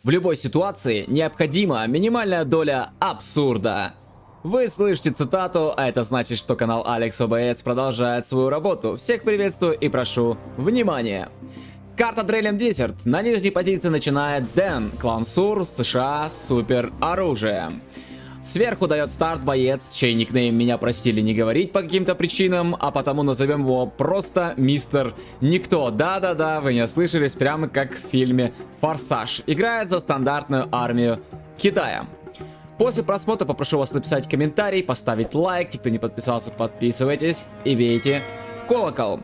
В любой ситуации необходима минимальная доля абсурда. Вы слышите цитату, а это значит, что канал Алекс ОБС продолжает свою работу. Всех приветствую и прошу внимания. Карта Дрелем Десерт. На нижней позиции начинает Дэн, клан Сур, США, супер оружие. Сверху дает старт боец, чей никнейм меня просили не говорить по каким-то причинам, а потому назовем его просто Мистер Никто. Да-да-да, вы не ослышались, прямо как в фильме «Форсаж». Играет за стандартную армию Китая. После просмотра попрошу вас написать комментарий, поставить лайк, те, кто не подписался, подписывайтесь и бейте в колокол.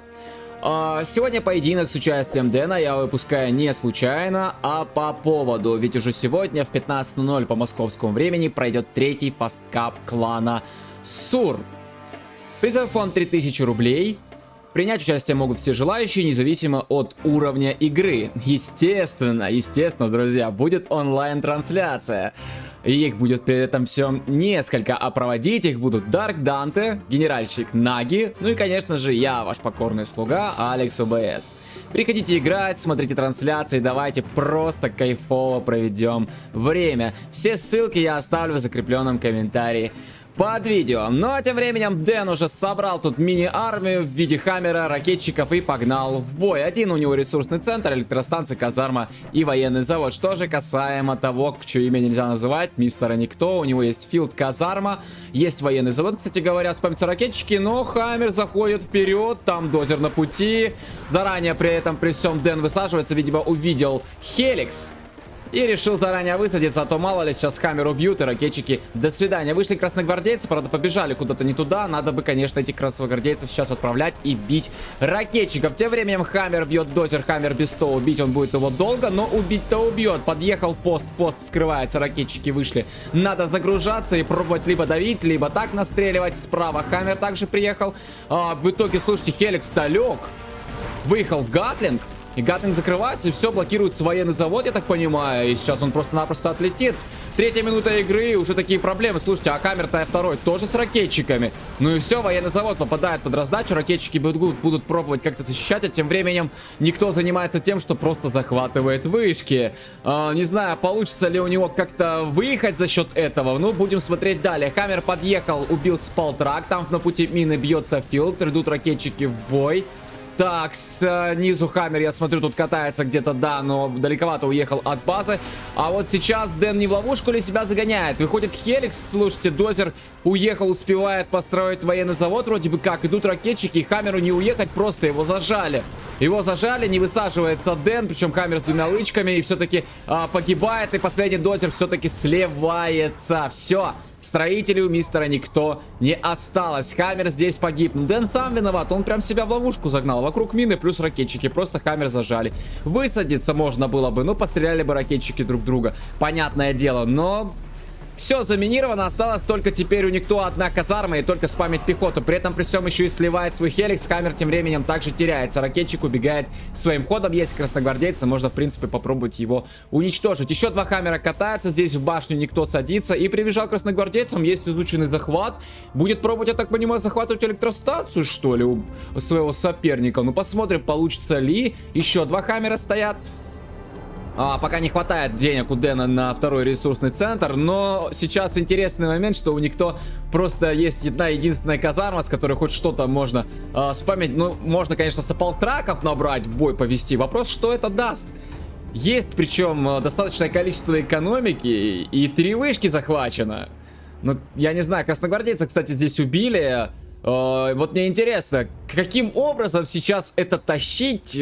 Сегодня поединок с участием Дэна я выпускаю не случайно, а по поводу. Ведь уже сегодня в 15:00 по московскому времени пройдет третий фасткап клана Сур. Призовой фонд 3000 рублей. Принять участие могут все желающие, независимо от уровня игры. Естественно, друзья, будет онлайн-трансляция. И их будет при этом всем несколько, а проводить их будут Дарк Данте, генеральщик Наги, ну и, конечно же, я, ваш покорный слуга, Алекс ОБС. Приходите играть, смотрите трансляции, давайте просто кайфово проведем время. Все ссылки я оставлю в закрепленном комментарии под видео. Ну а тем временем Дэн уже собрал тут мини-армию в виде хаммера, ракетчиков и погнал в бой. Один у него ресурсный центр, электростанция, казарма и военный завод. Что же касаемо того, чье имя нельзя называть, мистера Никто, у него есть филд, казарма, есть военный завод, кстати говоря, спамятся ракетчики, но хаммер заходит вперед, там дозер на пути. Заранее при этом при всем Дэн высаживается, видимо увидел Хеликс. И решил заранее высадиться, а то мало ли сейчас хаммер убьют и ракетчики до свидания. Вышли красногвардейцы, правда побежали куда-то не туда. Надо бы, конечно, этих красногвардейцев сейчас отправлять и бить ракетчиков. Тем временем хаммер бьет дозер, хаммер без 100. Убить он будет его долго, но убить-то убьет. Подъехал пост вскрывается, ракетчики вышли. Надо загружаться и пробовать либо давить, либо так настреливать. Справа хаммер также приехал. В итоге, слушайте, Хеликс-то лег. Выехал Гатлинг. И Гатлинг закрывается, и все, блокируется военный завод, я так понимаю. И сейчас он просто-напросто отлетит. Третья минута игры, уже такие проблемы. Слушайте, а хаммер-то второй тоже с ракетчиками. Ну и все, военный завод попадает под раздачу. Ракетчики будут пробовать как-то защищать. А тем временем никто занимается тем, что просто захватывает вышки. Не знаю, получится ли у него как-то выехать за счет этого. Ну, будем смотреть далее. Хаммер подъехал, убил спалтрак. Там на пути мины бьется филд. Идут ракетчики в бой. Так, снизу хаммер, я смотрю, тут катается где-то, да, но далековато уехал от базы. А вот сейчас Дэн не в ловушку ли себя загоняет? Выходит Хеликс, слушайте, дозер уехал, успевает построить военный завод, вроде бы как. Идут ракетчики, и хаммеру не уехать, просто его зажали. Его зажали, не высаживается Дэн, причем хаммер с двумя лычками, и все-таки погибает, и последний дозер все-таки сливается. Все. Строителей у мистера Никто не осталось. Хаммер здесь погиб. Дэн сам виноват. Он прям себя в ловушку загнал. Вокруг мины плюс ракетчики. Просто хаммер зажали. Высадиться можно было бы. Ну, постреляли бы ракетчики друг друга. Понятное дело. Но... все заминировано, осталось только теперь у Никто одна казарма и только спамить пехоту. При этом при всем еще и сливает свой Хеликс. Хаммер тем временем также теряется. Ракетчик убегает своим ходом. Есть красногвардейцы, можно в принципе попробовать его уничтожить. Еще два хаммера катаются, здесь в башню Никто садится. И прибежал красногвардейцам, есть изученный захват. Будет пробовать, я так понимаю, захватывать электростанцию, что ли, у своего соперника. Ну посмотрим, получится ли. Еще два хаммера стоят. Пока не хватает денег у Дэна на второй ресурсный центр, но сейчас интересный момент, что у Никто просто есть одна единственная казарма, с которой хоть что-то можно спамить. Ну, можно, конечно, сапалтраков набрать, в бой повести. Вопрос, что это даст? Есть, причем, достаточное количество экономики, и 3 вышки захвачено. Ну, я не знаю, красногвардейцы, кстати, здесь убили. Вот мне интересно, каким образом сейчас это тащить?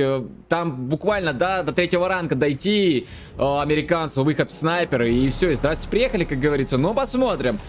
Там буквально, да, до 3-го ранга дойти американцу, выход в снайперы, и все, и здрасте, приехали, как говорится. Но посмотрим.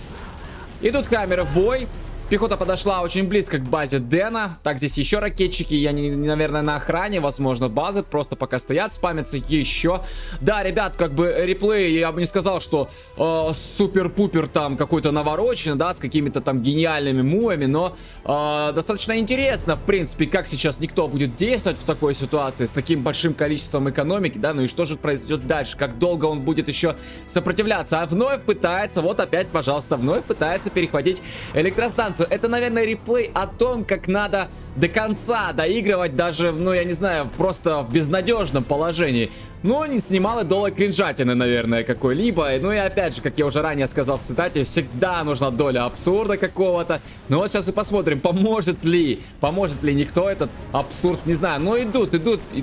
Идут хаммеры в бой. Пехота подошла очень близко к базе Дэна. Так, здесь еще ракетчики. Я, наверное, на охране, возможно, базы. Просто пока стоят, спамятся еще. Да, ребят, как бы реплей, я бы не сказал, что супер-пупер там какой-то навороченный, да, с какими-то там гениальными мувами. Но достаточно интересно, в принципе, как сейчас Никто будет действовать в такой ситуации, с таким большим количеством экономики, да. Ну и что же произойдет дальше? Как долго он будет еще сопротивляться? А вновь пытается, вот опять, пожалуйста, вновь пытается перехватить электростанцию. ситуацию. Это, наверное, реплей о том, как надо до конца доигрывать даже, ну, я не знаю, просто в безнадежном положении. Ну, не с немалой долей кринжатины, наверное, какой-либо. Ну и опять же, как я уже ранее сказал в цитате, всегда нужна доля абсурда какого-то. Ну вот сейчас и посмотрим, поможет ли никто этот абсурд, не знаю. Но идут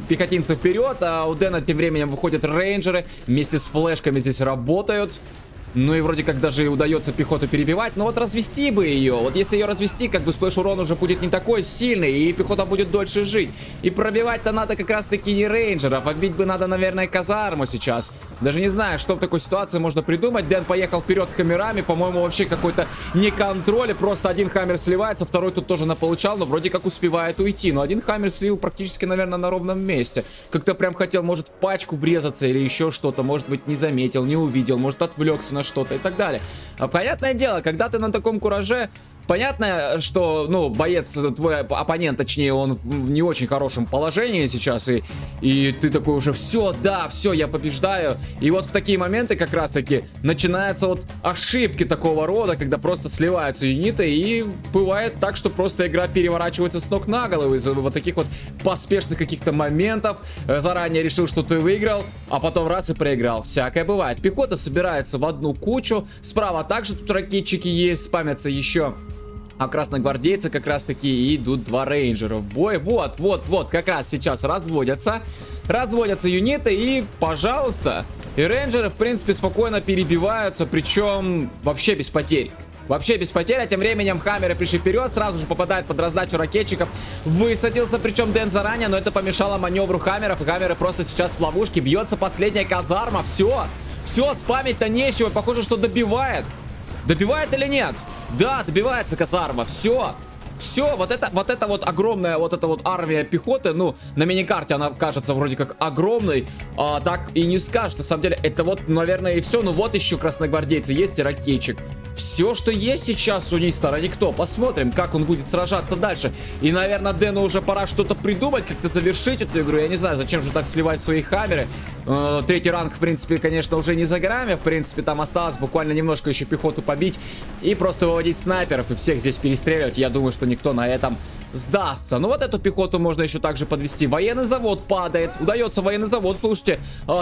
пехотинцы вперед, а у Дэна тем временем выходят рейнджеры, вместе с флешками здесь работают. Ну и вроде как даже и удается пехоту перебивать. Но вот развести бы ее. Вот если ее развести, как бы сплэш-урон уже будет не такой сильный. И пехота будет дольше жить. И пробивать-то надо как раз-таки не рейнджеров. А бить бы надо, наверное, казарму сейчас. Даже не знаю, что в такой ситуации можно придумать. Дэн поехал вперед хаммерами. По-моему, вообще какой-то неконтроль. Просто один хаммер сливается, второй тут тоже наполучал. Но вроде как успевает уйти. Но один хаммер слил практически, наверное, на ровном месте. Как-то прям хотел, может, в пачку врезаться или еще что-то. Может быть, не заметил, не увидел. Может, отвлекся на что-то и так далее. А понятное дело, когда ты на таком кураже, понятно, что, ну, боец, твой оппонент, точнее, он в не очень хорошем положении сейчас, и ты такой уже, все, да, все, я побеждаю. И вот в такие моменты как раз-таки начинаются вот ошибки такого рода, когда просто сливаются юниты, и бывает так, что просто игра переворачивается с ног на голову из-за вот таких вот поспешных каких-то моментов. Заранее решил, что ты выиграл, а потом раз и проиграл. Всякое бывает. Пехота собирается в одну кучу. Справа также тут ракетчики есть, спамятся еще. А красногвардейцы как раз таки и идут два рейнджера в бой. Вот, как раз сейчас разводятся юниты и, пожалуйста, и рейнджеры, в принципе, спокойно перебиваются, причем вообще без потерь. Вообще без потерь, а тем временем хаммеры пришли вперед, сразу же попадают под раздачу ракетчиков. Высадился, причем Дэн заранее, но это помешало маневру хаммеров, и хаммеры просто сейчас в ловушке. Бьется последняя казарма, все, спамить-то нечего, похоже, что добивает. Добивает или нет? Да, добивается казарма. Все, вот это вот огромная вот эта вот армия пехоты. Ну, на миникарте она кажется вроде как огромной, а так и не скажешь. На самом деле, это вот, наверное, и все. Ну вот еще красногвардейцы есть и ракетчик. Все, что есть сейчас у Нистера, никто. Посмотрим, как он будет сражаться дальше. И, наверное, Дэну уже пора что-то придумать, как-то завершить эту игру. Я не знаю, зачем же так сливать свои хаммеры. Третий ранг, в принципе, конечно, уже не за грамме. В принципе, там осталось буквально немножко еще пехоту побить. И просто выводить снайперов и всех здесь перестреливать. Я думаю, что никто на этом сдастся. Ну вот эту пехоту можно еще также подвести. Военный завод падает. Удается военный завод, слушайте,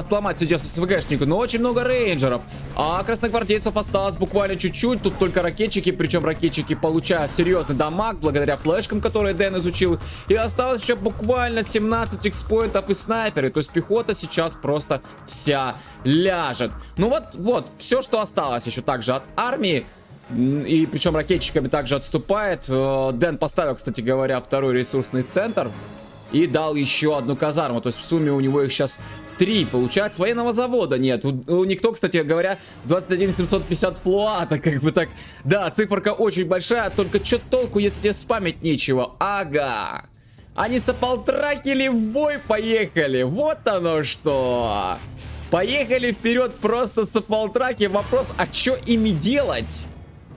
сломать сейчас СВГшнику. Но очень много рейнджеров. А красногвардейцев осталось буквально чуть-чуть. Тут только ракетчики. Причем ракетчики получают серьезный дамаг благодаря флешкам, которые Дэн изучил. И осталось еще буквально 17 экспоинтов и снайперы. То есть пехота сейчас просто вся ляжет. Ну вот, все, что осталось еще также от армии. И причем ракетчиками также отступает. Дэн поставил, кстати говоря, второй ресурсный центр. И дал еще одну казарму. То есть в сумме у него их сейчас 3. Получается, военного завода нет. Никто, кстати говоря, 21 750 флуата. Как бы так. Да, циферка очень большая. Только что толку, если тебе спамить нечего? Ага. Они саполтракили в бой, поехали. Вот оно что. Поехали вперед просто саполтраки. Вопрос, а что ими делать?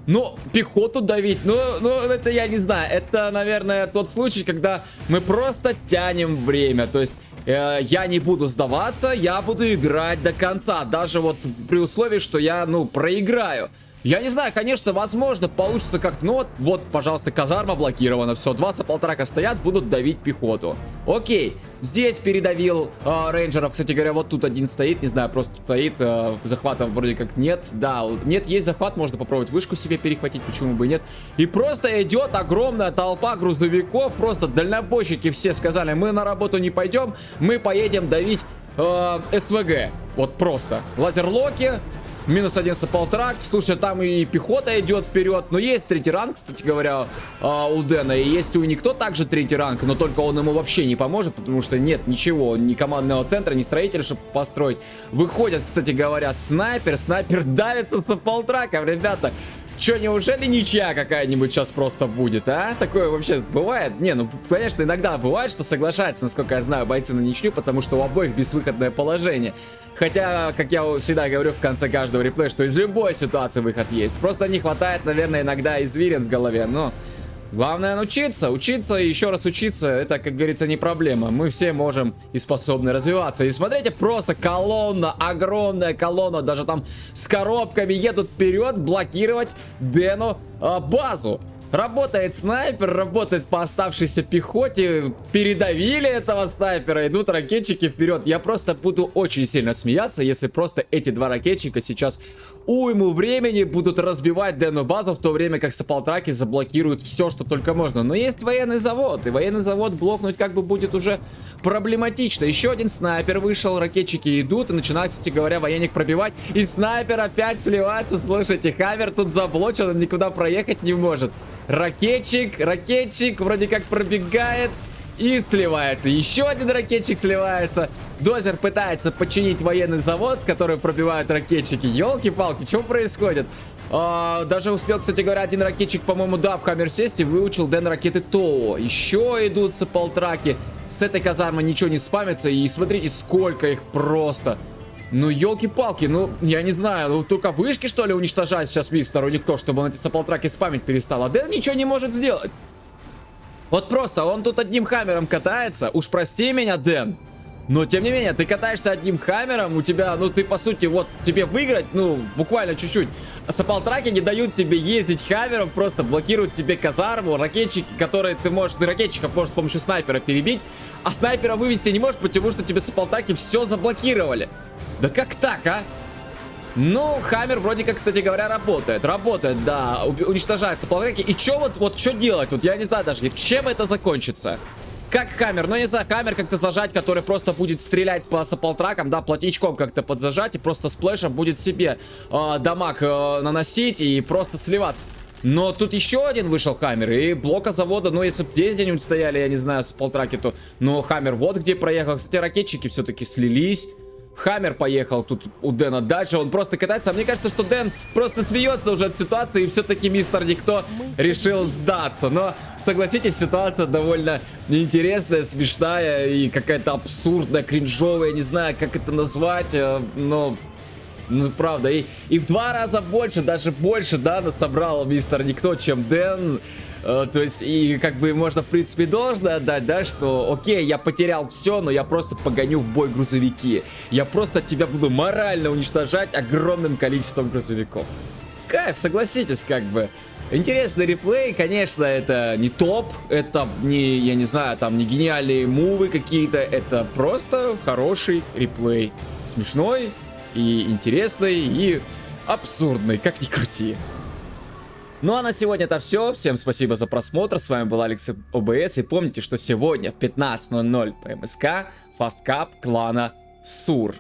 Ну, пехоту давить, ну, это я не знаю. Это, наверное, тот случай, когда мы просто тянем время. То есть, я не буду сдаваться, я буду играть до конца. Даже вот при условии, что я, ну, проиграю. Я не знаю, конечно, возможно, получится как-то. Ну вот, пожалуйста, казарма блокирована. Все, два саполтрака стоят, будут давить пехоту. Окей, здесь передавил рейнджеров. Кстати говоря, вот тут один стоит, не знаю, просто стоит. Захвата вроде как нет. Да, нет, есть захват, можно попробовать вышку себе перехватить, почему бы и нет. И просто идет огромная толпа грузовиков. Просто дальнобойщики все сказали, мы на работу не пойдем, мы поедем давить СВГ. Вот просто. Лазерлоки. Минус один саполтрак. Слушай, там и пехота идет вперед. Но есть третий ранг, кстати говоря, у Дэна. И есть у никто также третий ранг. Но только он ему вообще не поможет. Потому что нет ничего. Ни командного центра, ни строителя, чтобы построить. Выходит, кстати говоря, снайпер. Снайпер давится саполтраком, ребята. Че, неужели ничья какая-нибудь сейчас просто будет, а? Такое вообще бывает? Не, ну, конечно, иногда бывает, что соглашается, насколько я знаю, бойцы на ничью, потому что у обоих безвыходное положение. Хотя, как я всегда говорю в конце каждого реплея, что из любой ситуации выход есть. Просто не хватает, наверное, иногда извилин в голове, но... Главное учиться и еще раз учиться, это, как говорится, не проблема. Мы все можем и способны развиваться. И смотрите, просто колонна, огромная колонна, даже там с коробками едут вперед блокировать Дэну базу. Работает снайпер, работает по оставшейся пехоте. Передавили этого снайпера, идут ракетчики вперед. Я просто буду очень сильно смеяться, если просто эти два ракетчика сейчас уйму времени будут разбивать Дэну базу, в то время как саполтраки заблокируют все, что только можно. Но есть военный завод, и военный завод блокнуть как бы будет уже проблематично. Еще один снайпер вышел, ракетчики идут, и начинает, кстати говоря, военник пробивать. И снайпер опять сливается. Слушайте, Хаммер тут заблочен, он никуда проехать не может. Ракетчик вроде как пробегает и сливается. Еще один ракетчик сливается. Дозер пытается починить военный завод, который пробивают ракетчики. Ёлки-палки, что происходит? Даже успел, кстати говоря, один ракетчик, по-моему, да, в Хаммер сесть и выучил Дэн ракеты ТО. Еще идут саполтраки. С этой казармы ничего не спамится. И смотрите, сколько их просто. Ну, елки-палки, ну, я не знаю, ну, только вышки, что ли, уничтожать сейчас мистеру никто, чтобы он эти саполтраки спамить перестал. А Дэн ничего не может сделать. Вот просто, он тут одним хаммером катается. Уж прости меня, Дэн. Но, тем не менее, ты катаешься одним хаммером, у тебя, ну, ты, по сути, вот, тебе выиграть, ну, буквально чуть-чуть. Саполтраки не дают тебе ездить хаммером, просто блокируют тебе казарму, ракетчики, которые ты можешь, ты ракетчиков можешь с помощью снайпера перебить, а снайпера вывести не можешь, потому что тебе саполтраки все заблокировали. Да как так, а? Ну, Хаммер вроде как, кстати говоря, работает. Работает, да, уничтожает саполтраки. И чё вот что делать тут? Я не знаю даже, чем это закончится. Как Хаммер, ну не знаю, Хаммер как-то зажать, который просто будет стрелять по саполтракам, да, плотничком как-то подзажать и просто сплэшем будет себе дамаг наносить и просто сливаться. Но тут еще один вышел Хаммер, и блока завода, ну если бы здесь где-нибудь стояли, я не знаю, саполтраки, то... Но Хаммер вот где проехал. Кстати, ракетчики все-таки слились. Хаммер поехал тут у Дэна дальше, он просто катается. А мне кажется, что Дэн просто смеется уже от ситуации, и все-таки мистер Никто решил сдаться. Но, согласитесь, ситуация довольно интересная, смешная и какая-то абсурдная, кринжовая, не знаю, как это назвать, но... Ну, правда, и в 2 раза больше, даже больше, да, насобрал мистер Никто, чем Дэн. То есть, и как бы можно, в принципе, должно отдать, да, что, окей, я потерял все, но я просто погоню в бой грузовики. Я просто тебя буду морально уничтожать огромным количеством грузовиков. Кайф, согласитесь, как бы. Интересный реплей, конечно, это не топ, это не, я не знаю, там, не гениальные мувы какие-то, это просто хороший реплей. Смешной и интересный, и абсурдный, как ни крути. Ну а на сегодня это все. Всем спасибо за просмотр. С вами был Алекс ОБС. И помните, что сегодня в 15:00 по МСК Fast Cup клана Сур.